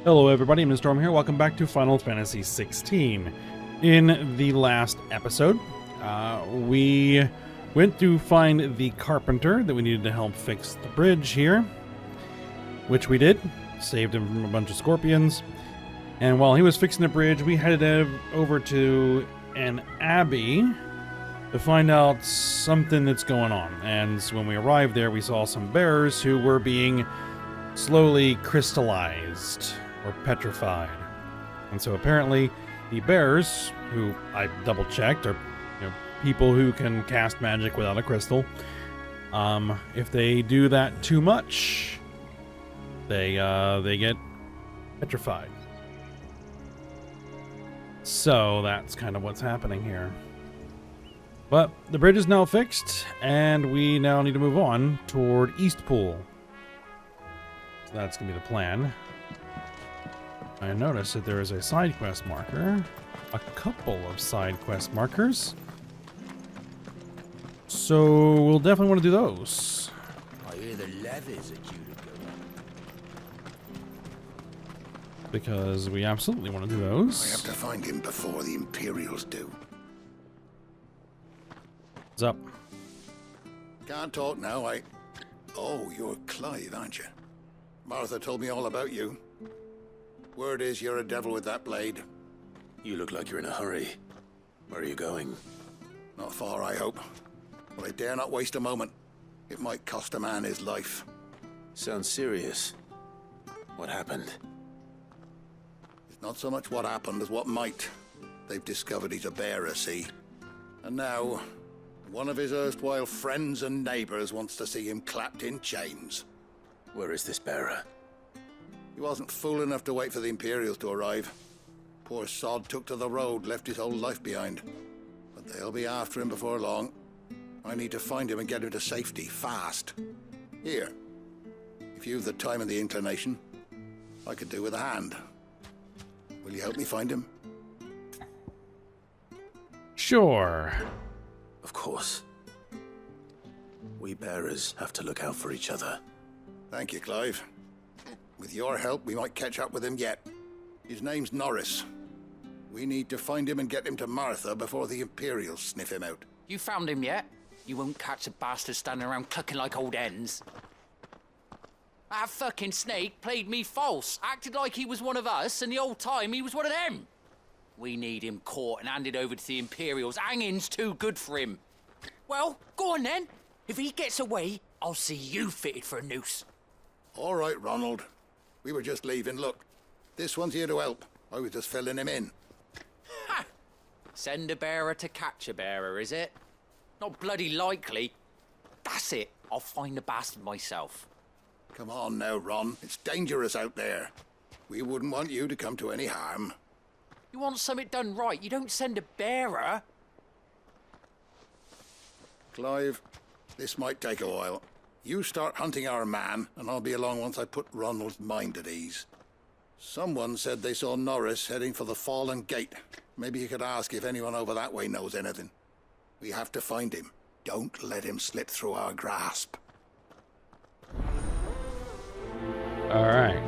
Hello everybody, I'm Storm here. Welcome back to Final Fantasy XVI. In the last episode, we went to find the carpenter that we needed to help fix the bridge here, which we did. Saved him from a bunch of scorpions. And while he was fixing the bridge, we headed over to an abbey to find out something that's going on. And when we arrived there, we saw some bearers who were being slowly crystallized or petrified. And so apparently the bearers, who I double checked, are people who can cast magic without a crystal. If they do that too much, they get petrified. So that's kind of what's happening here. But the bridge is now fixed, and we now need to move on toward Eastpool. So that's going to be the plan. I noticed that there is a side quest marker. A couple of side quest markers. So we'll definitely want to do those. I hear the levies are due to go. Because we absolutely want to do those. I have to find him before the Imperials do. What's up? Can't talk now, Oh, you're Clive, aren't you? Martha told me all about you. Word is you're a devil with that blade. You look like you're in a hurry. Where are you going? Not far, I hope. But I dare not waste a moment. It might cost a man his life. Sounds serious. What happened? It's not so much what happened as what might. They've discovered he's a bearer, see? And now, one of his erstwhile friends and neighbors wants to see him clapped in chains. Where is this bearer? He wasn't fool enough to wait for the Imperials to arrive. Poor sod took to the road, left his whole life behind. But they'll be after him before long. I need to find him and get him to safety, fast. Here, if you've the time and the inclination, I could do with a hand. Will you help me find him? Sure. Of course. We bearers have to look out for each other. Thank you, Clive. With your help, we might catch up with him yet. His name's Norris. We need to find him and get him to Martha before the Imperials sniff him out. You found him yet? You won't catch a bastard standing around clucking like old hens. That fucking snake played me false, acted like he was one of us, and the whole time he was one of them. We need him caught and handed over to the Imperials. Hanging's too good for him. Well, go on then. If he gets away, I'll see you fitted for a noose. All right, Ronald. We were just leaving. Look, this one's here to help. I was just filling him in. Ha! Send a bearer to catch a bearer, is it? Not bloody likely. That's it. I'll find the bastard myself. Come on now, Ron. It's dangerous out there. We wouldn't want you to come to any harm. You want something done right, you don't send a bearer. Clive, this might take a while. You start hunting our man, and I'll be along once I put Ronald's mind at ease. Someone said they saw Norris heading for the Fallen Gate. Maybe you could ask if anyone over that way knows anything. We have to find him. Don't let him slip through our grasp. Alright.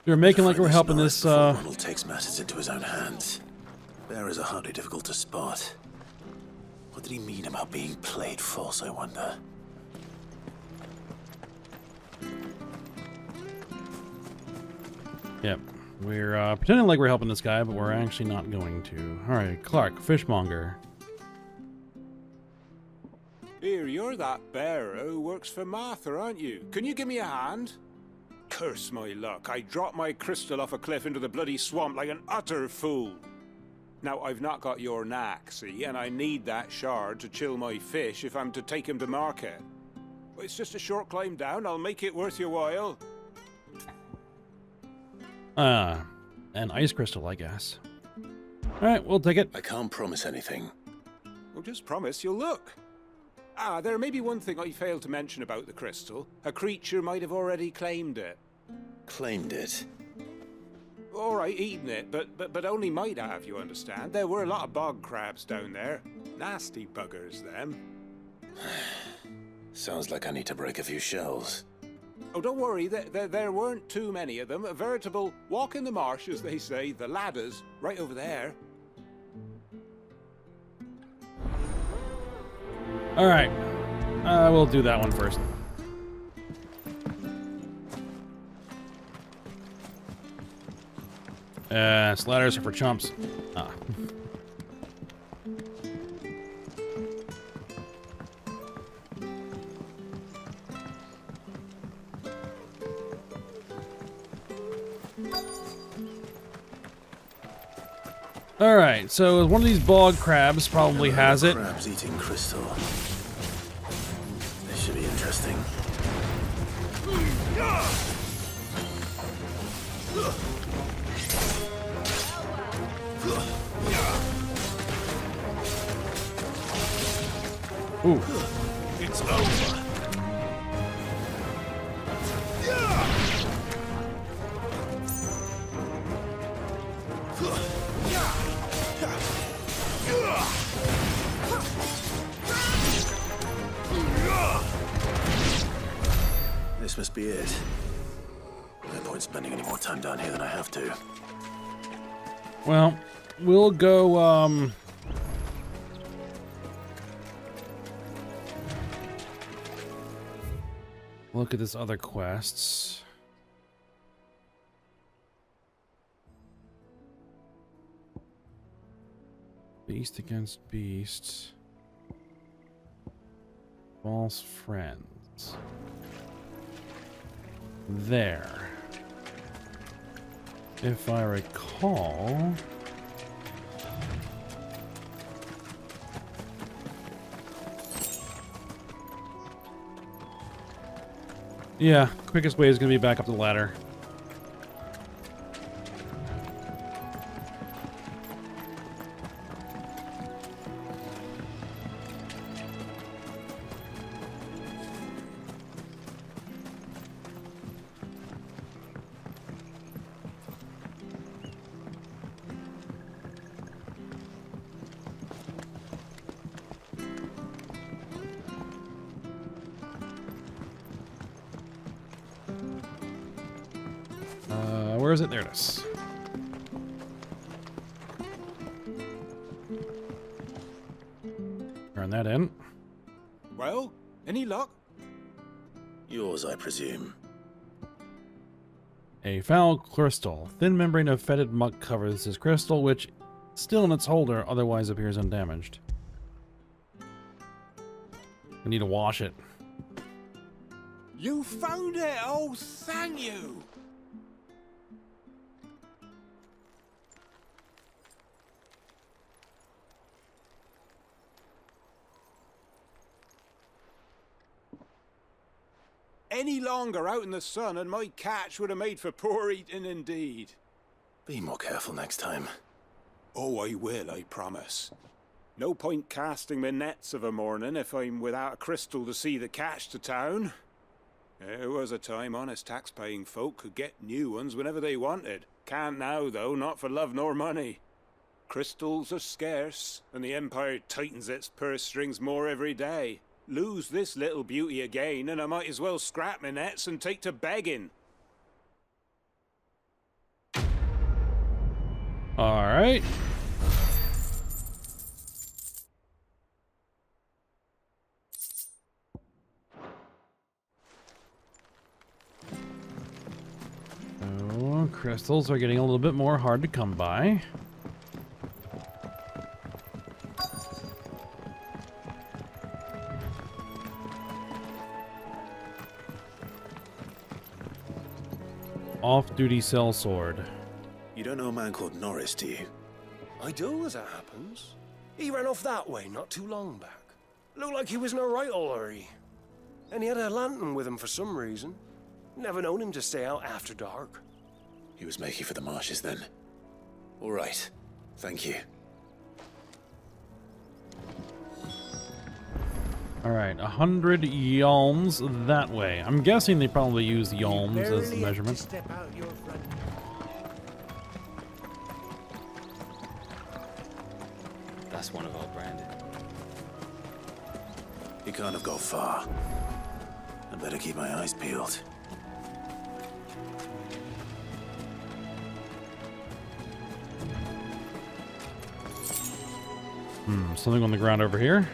You're making like we're helping this, Ronald takes matters into his own hands. Bearers are hardly difficult to spot. What did he mean about being played false, I wonder? Yep. We're pretending like we're helping this guy, but we're actually not going to. Alright, Clark, fishmonger. Here, you're that bearer who works for Martha, aren't you? Can you give me a hand? Curse my luck, I dropped my crystal off a cliff into the bloody swamp like an utter fool. Now, I've not got your knack, see, and I need that shard to chill my fish if I'm to take him to market. But it's just a short climb down, I'll make it worth your while. An ice crystal, I guess. Alright, we'll take it. I can't promise anything. Well, just promise you'll look. Ah, there may be one thing I failed to mention about the crystal. A creature might have already claimed it. Claimed it? All right, eaten it, but only might have, you understand. There were a lot of bog crabs down there. Nasty buggers, them. Sounds like I need to break a few shells. Oh, don't worry, there weren't too many of them. A veritable walk in the marsh, as they say. The ladder's right over there. Alright. We'll do that one first. Ladders are for chumps. Ah. Alright, so one of these bog crabs probably has it. Crabs eating crystal. This should be interesting. Ooh. It's over. This must be it. No point spending any more time down here than I have to. Well, we'll go, look at this other quests. Beast against beast. False friends. There. If I recall... Yeah, quickest way is going to be back up the ladder. Where is it? There it is. Turn that in. Well, any luck? Yours, I presume. A foul crystal. Thin membrane of fetid muck covers this crystal, which, still in its holder, otherwise appears undamaged. I need to wash it. You found it! Oh, thank you! Any longer out in the sun and my catch would have made for poor eating indeed. Be more careful next time. Oh, I will, I promise. No point casting my nets of a morning if I'm without a crystal to see the catch to town. There was a time honest tax-paying folk could get new ones whenever they wanted. Can't now, though, not for love nor money. Crystals are scarce, and the Empire tightens its purse strings more every day. Lose this little beauty again, and I might as well scrap my nets and take to begging. All right. Oh, crystals are getting a little bit more hard to come by. Off-duty sellsword. You don't know a man called Norris, do you? I do, as it happens. He ran off that way not too long back. Looked like he was in a right old hurry. And he had a lantern with him for some reason. Never known him to stay out after dark. He was making for the marshes then. All right. Thank you. All right, 100 yalms that way. I'm guessing they probably use yalms as the measurement. Step out your front. That's one of our branded. He can't have got far. I better keep my eyes peeled. Something on the ground over here.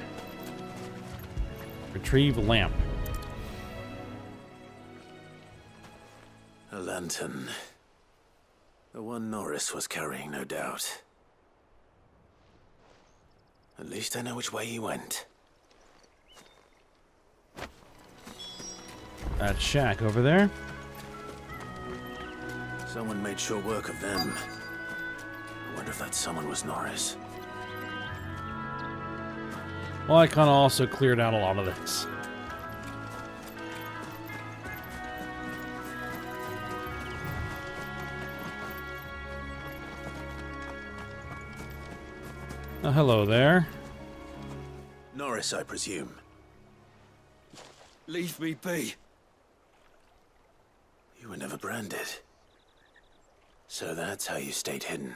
Retrieve lamp. A lantern. The one Norris was carrying, no doubt. At least I know which way he went. That shack over there. Someone made short work of them. I wonder if that someone was Norris. Well, I kind of also cleared out a lot of this. Oh, hello there. Norris, I presume. Leave me be. You were never branded. So that's how you stayed hidden.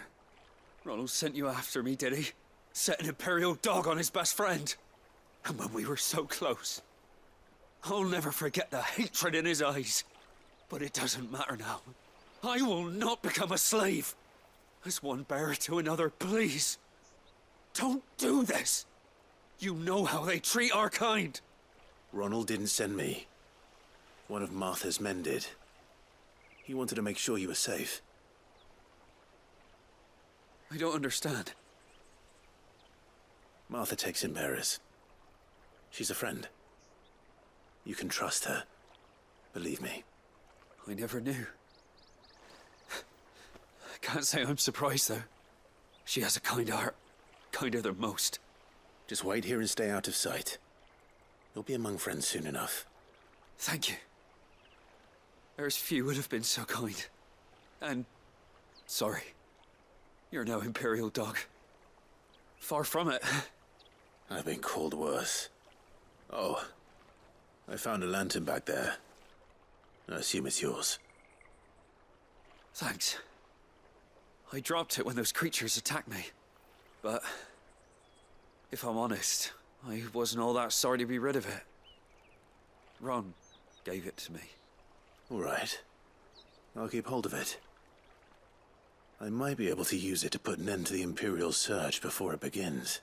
Ronald sent you after me, did he? Set an Imperial dog on his best friend. And when we were so close. I'll never forget the hatred in his eyes. But it doesn't matter now. I will not become a slave. As one bearer to another, please. Don't do this. You know how they treat our kind. Ronald didn't send me. One of Martha's men did. He wanted to make sure you were safe. I don't understand. Martha takes in bearers. She's a friend. You can trust her. Believe me. I never knew. I can't say I'm surprised, though. She has a kind heart. Kinder than most. Just wait here and stay out of sight. You'll be among friends soon enough. Thank you. There's few would have been so kind. And... sorry. You're no Imperial dog. Far from it. I've been called worse. Oh. I found a lantern back there. I assume it's yours. Thanks. I dropped it when those creatures attacked me. But... if I'm honest, I wasn't all that sorry to be rid of it. Ron gave it to me. All right. I'll keep hold of it. I might be able to use it to put an end to the Imperial search before it begins.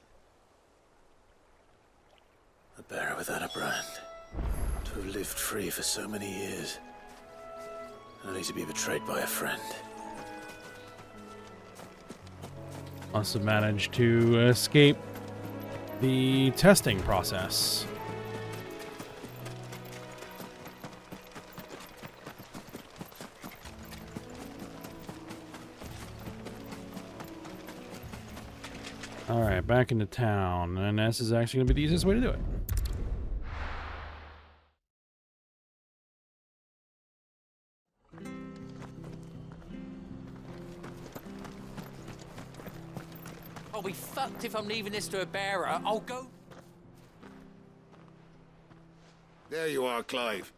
A bearer without a brand. To have lived free for so many years. Only to be betrayed by a friend. Must have managed to escape the testing process. Alright, back into town, and this is actually going to be the easiest way to do it. I'll be fucked if I'm leaving this to a bearer. I'll go... There you are, Clive.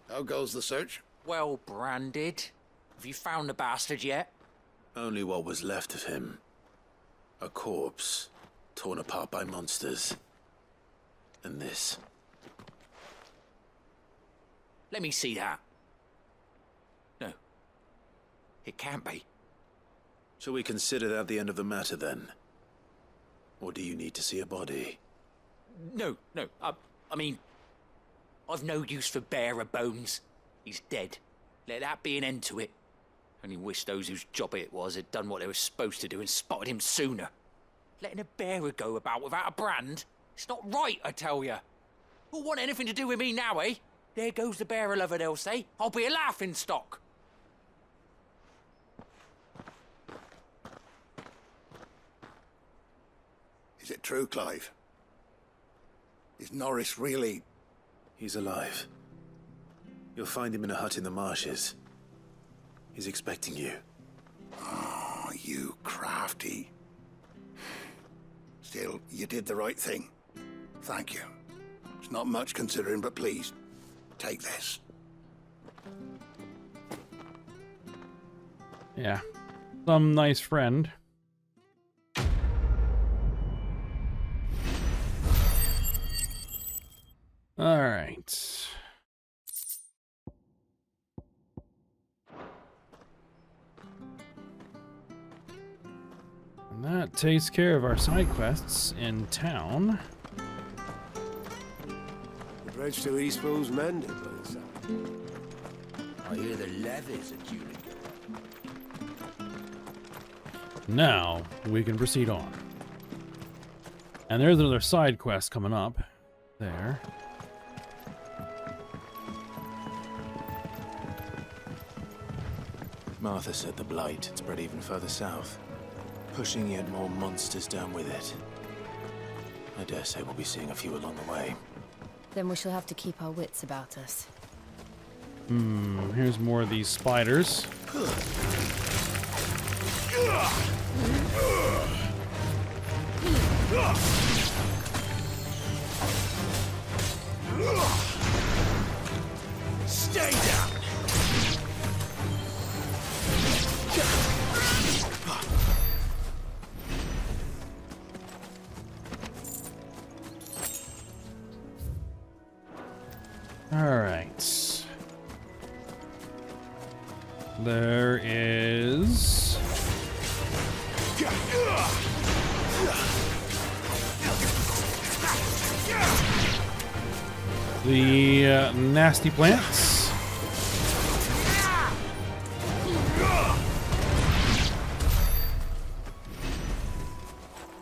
How goes the search? Well branded. Have you found the bastard yet? Only what was left of him. A corpse, torn apart by monsters. And this. Let me see that. No. It can't be. Shall we consider that the end of the matter, then? Or do you need to see a body? No. I mean... I've no use for bearer bones. He's dead. Let that be an end to it. Only wish those whose job it was had done what they were supposed to do and spotted him sooner. Letting a bearer go about without a brand? It's not right, I tell you. Who'll want anything to do with me now, eh? There goes the bearer lover, they'll say. I'll be a laughing stock. Is it true, Clive? Is Norris really... He's alive. You'll find him in a hut in the marshes. He's expecting you. Oh, you crafty. Still, you did the right thing. Thank you. It's not much considering, but please, take this. Yeah. Some nice friend. All right. And that takes care of our side quests in town. The bridge to East Bow's mended by the sound. I hear the levies are due to go. Now we can proceed on. And there's another side quest coming up. There. Martha said the blight had spread even further south, pushing yet more monsters down with it. I dare say we'll be seeing a few along the way. Then we shall have to keep our wits about us. Here's more of these spiders. Stay down! Alright. There is... the nasty plants.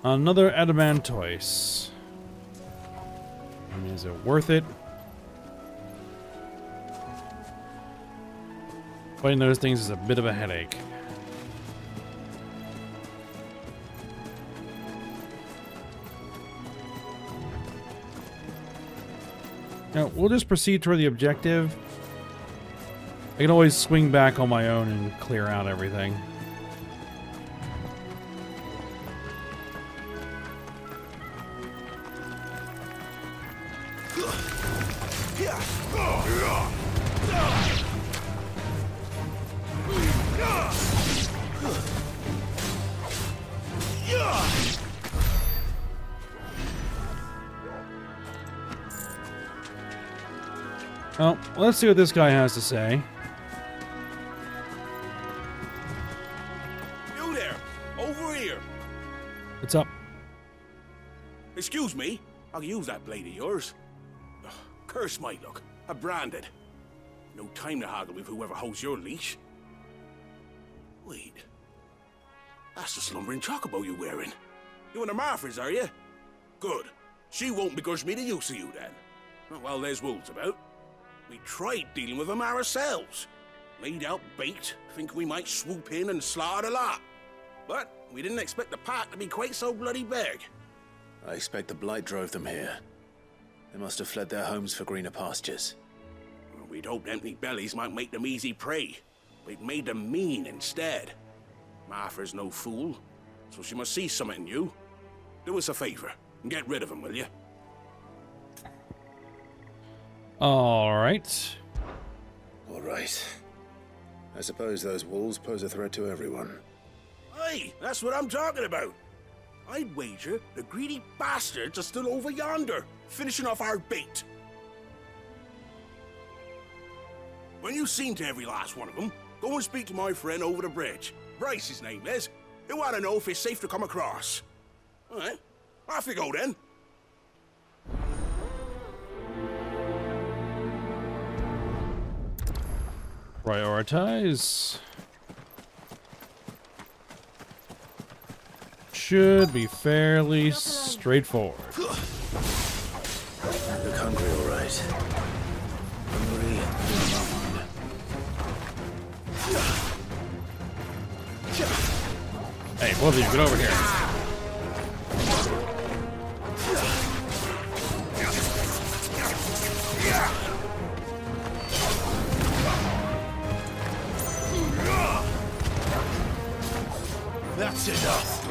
Another adamantoise. Is it worth it? Fighting those things is a bit of a headache. Now, we'll just proceed toward the objective. I can always swing back on my own and clear out everything. Well, let's see what this guy has to say. You there! Over here! What's up? Excuse me, I'll use that blade of yours. Ugh, curse my luck. I'm branded. No time to haggle with whoever holds your leash. Wait. That's the slumbering chocobo you're wearing. You and the Marfors, are you? Good. She won't begrudge me the use of you then. Not while there's wolves about. We tried dealing with them ourselves. Laid out bait, thinking we might swoop in and slaughter the lot. But we didn't expect the pack to be quite so bloody big. I expect the blight drove them here. They must have fled their homes for greener pastures. Well, we'd hoped empty bellies might make them easy prey. We'd made them mean instead. Martha's no fool, so she must see something in you. Do us a favor and get rid of them, will you? All right. All right. I suppose those wolves pose a threat to everyone. Hey, that's what I'm talking about. I'd wager the greedy bastards are still over yonder, finishing off our bait. When you've seen to every last one of them, go and speak to my friend over the bridge. Bryce, his name is. He'll want to know if it's safe to come across. All right, off you go then. Prioritize. Should be fairly straightforward. Look hungry, all right. Hungry and Hey, both of you, get over here. That's enough.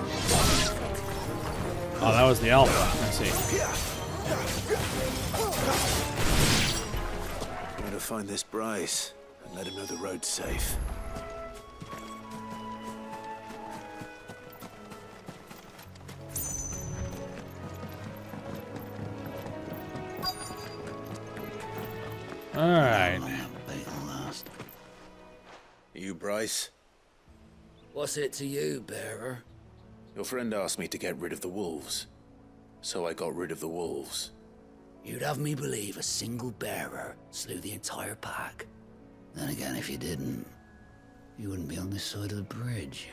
Oh, that was the alpha. I see. I'm going to find this Bryce and let him know the road's safe. All right. You Bryce? What's it to you, bearer? Your friend asked me to get rid of the wolves, so I got rid of the wolves. You'd have me believe a single bearer slew the entire pack. Then again, if you didn't, you wouldn't be on this side of the bridge.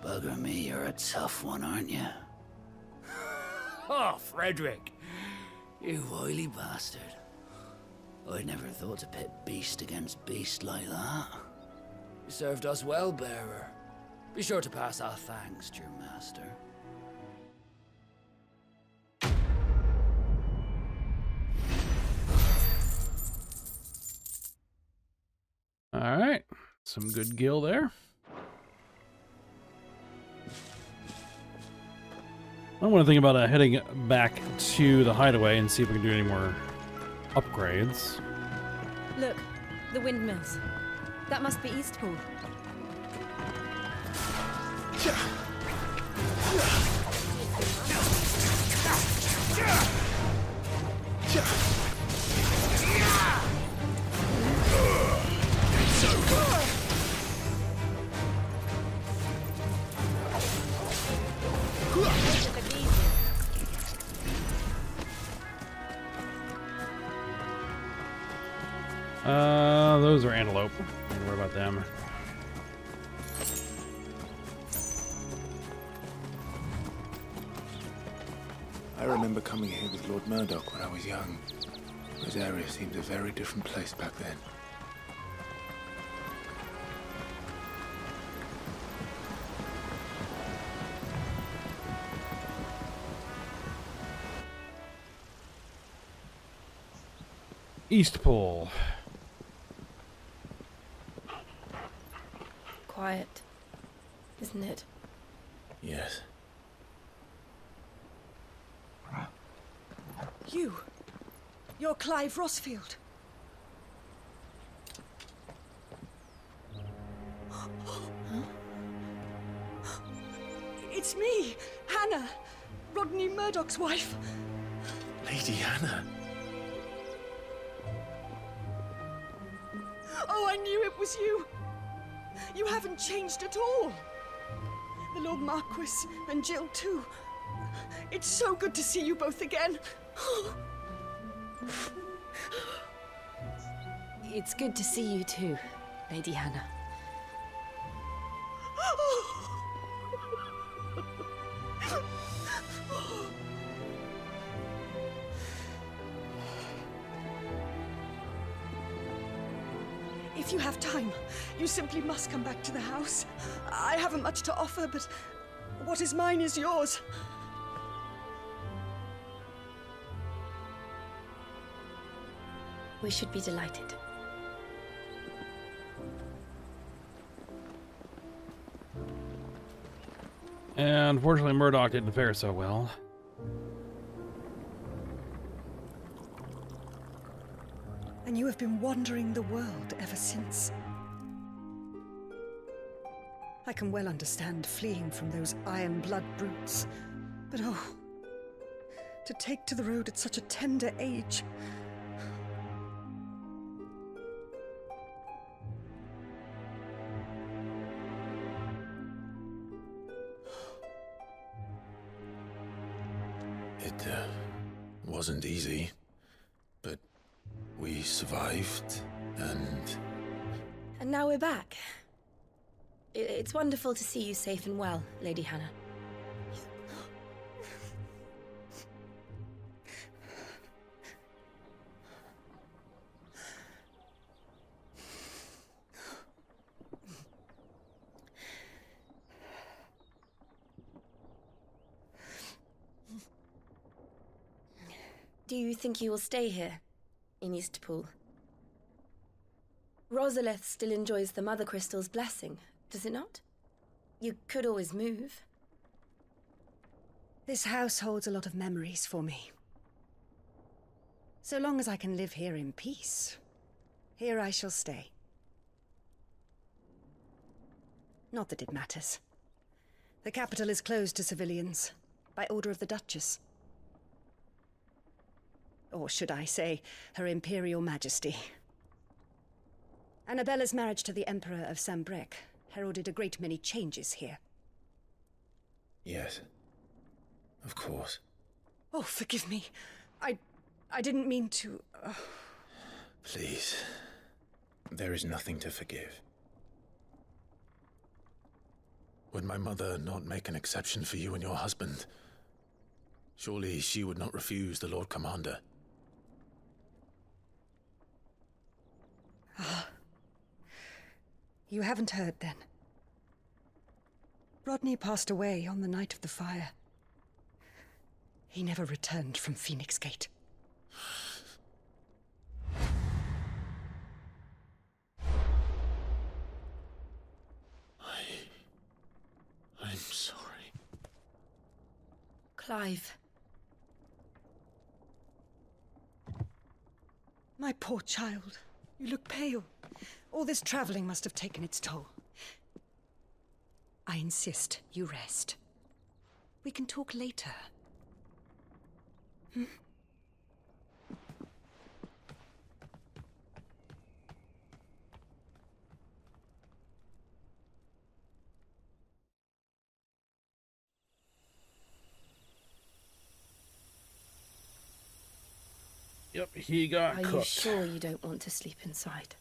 Bugger me, you're a tough one, aren't you? Oh, Frederick! You wily bastard. I'd never thought to pit beast against beast like that. You served us well, bearer. Be sure to pass our thanks to your master. Alright. Some good gil there. I want to think about heading back to the hideaway and see if we can do any more upgrades. Look, the windmills. That must be Eastpool. Those are antelope. Don't worry about them. I remember coming here with Lord Murdoch when I was young. This area seemed a very different place back then. Eastpool. Quiet, isn't it? Yes. You're Clive Rossfield. It's me, Hannah, Rodney Murdoch's wife. Lady Hannah. Oh, I knew it was you. You haven't changed at all. The Lord Marquis and Jill too. It's so good to see you both again. It's good to see you too, Lady Hannah. If you have time, you simply must come back to the house. I haven't much to offer, but what is mine is yours. We should be delighted. And unfortunately, Murdoch didn't fare so well. And you have been wandering the world ever since. I can well understand fleeing from those iron blood brutes. But oh, to take to the road at such a tender age. It wasn't easy, but we survived, and... And now we're back. It's wonderful to see you safe and well, Lady Hannah. Do you think you will stay here, in Eastpool? Rosalith still enjoys the Mother Crystal's blessing, does it not? You could always move. This house holds a lot of memories for me. So long as I can live here in peace, here I shall stay. Not that it matters. The capital is closed to civilians, by order of the Duchess. Or should I say, Her Imperial Majesty. Annabella's marriage to the Emperor of Sambrec heralded a great many changes here. Yes. Of course. Oh, forgive me. I didn't mean to... Please. There is nothing to forgive. Would my mother not make an exception for you and your husband? Surely she would not refuse the Lord Commander. Ah. You haven't heard, then. Rodney passed away on the night of the fire. He never returned from Phoenix Gate. I'm sorry. Clive. My poor child. You look pale. All this traveling must have taken its toll. I insist you rest. We can talk later. Hmm? Yep, he got Are cooked. you sure you don't want to sleep inside?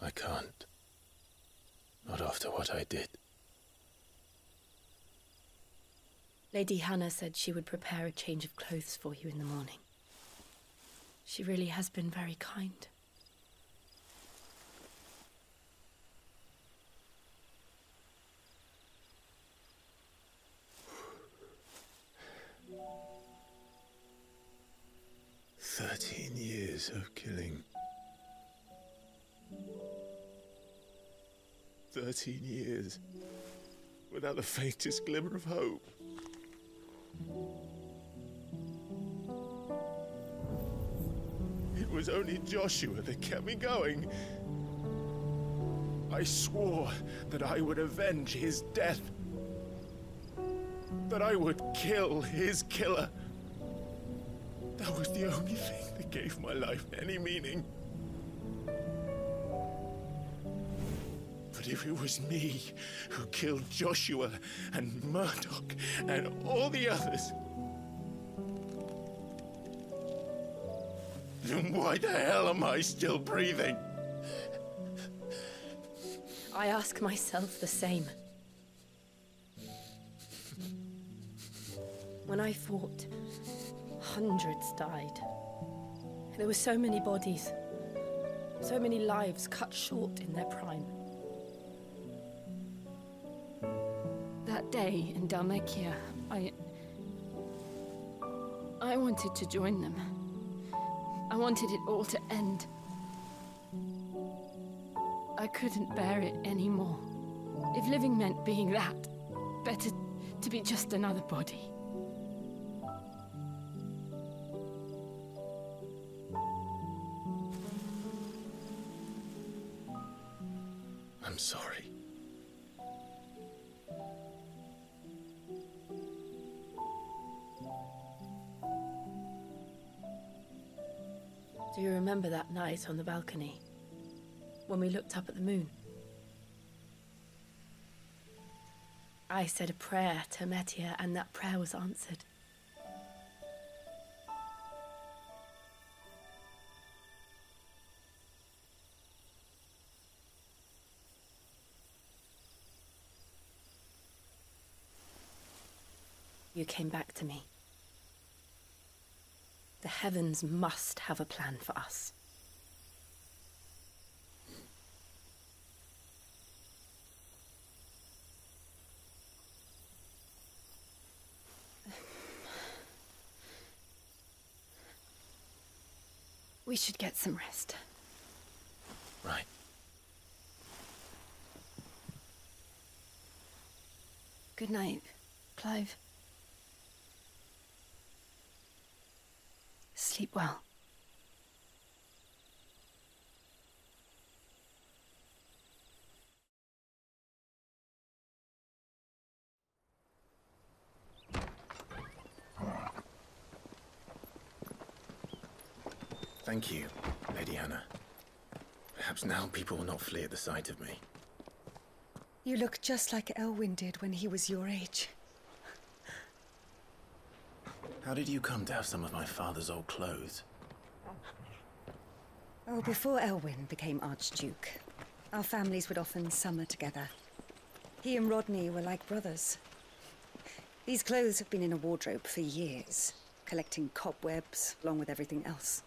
I can't. Not after what I did. Lady Hannah said she would prepare a change of clothes for you in the morning. She really has been very kind. Years of killing. 13 years without the faintest glimmer of hope. It was only Joshua that kept me going. I swore that I would avenge his death. That I would kill his killer. That was the only thing that gave my life any meaning. But if it was me who killed Joshua and Murdoch and all the others, then why the hell am I still breathing? I ask myself the same. When I fought, hundreds died. There were so many bodies, so many lives cut short in their prime. That day in Dalmekia, I wanted to join them. I wanted it all to end. I couldn't bear it anymore. If living meant being that, better to be just another body. I'm sorry. Do you remember that night on the balcony, when we looked up at the moon? I said a prayer to Metia, and that prayer was answered. You came back to me. The heavens must have a plan for us. We should get some rest. Right. Good night, Clive. Sleep well. Thank you, Lady Hannah. Perhaps now people will not flee at the sight of me. You look just like Elwyn did when he was your age. How did you come to have some of my father's old clothes? Oh, before Elwyn became Archduke, our families would often summer together. He and Rodney were like brothers. These clothes have been in a wardrobe for years, collecting cobwebs along with everything else.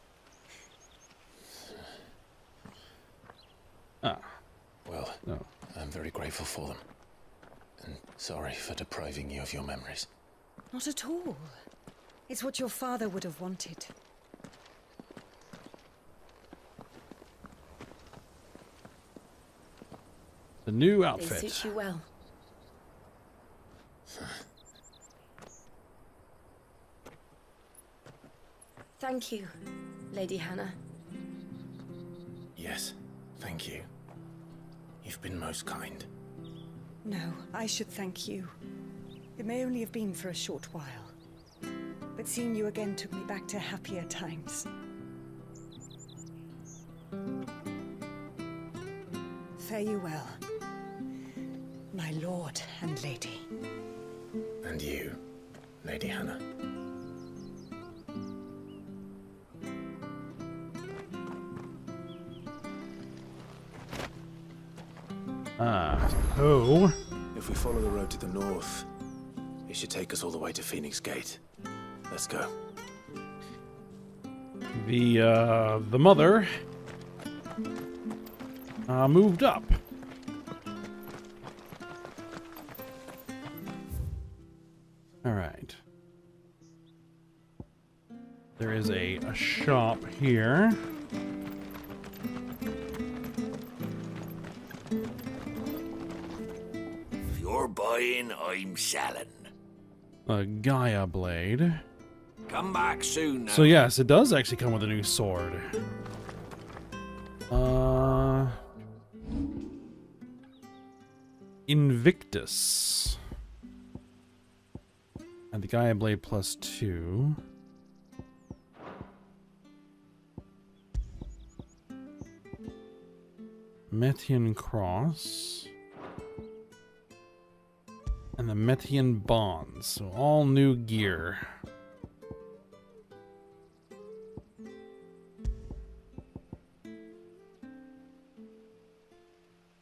Ah. Well, no. I'm very grateful for them. And sorry for depriving you of your memories. Not at all. It's what your father would have wanted. The new They outfit. suit you well. Thank you, Lady Hannah. Yes, thank you. You've been most kind. No, I should thank you. It may only have been for a short while, but seeing you again took me back to happier times. Fare you well, my lord and lady. And you, Lady Hannah. So... If we follow the road to the north, it should take us all the way to Phoenix Gate. Let's go. The mother... moved up. Alright. There is a shop here. If you're buying, I'm selling. A Gaia blade. Come back soon now. So yes, it does actually come with a new sword. Invictus. And the Gaia blade +2. Metian cross. And the Metian bonds. So all new gear.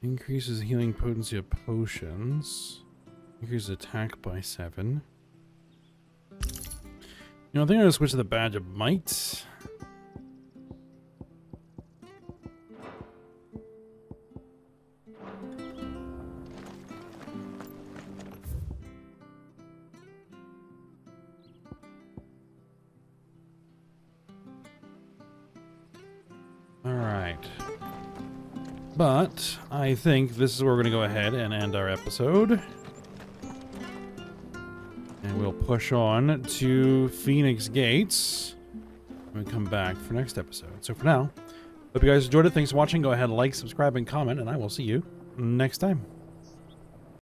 Increases healing potency of potions. Increases attack by 7. You know, I think I'm gonna switch to the Badge of Might. Alright. But I think this is where we're going to go ahead and end our episode. And we'll push on to Phoenix Gates when we come back for next episode. So for now, hope you guys enjoyed it. Thanks for watching. Go ahead and like, subscribe, and comment, and I will see you next time.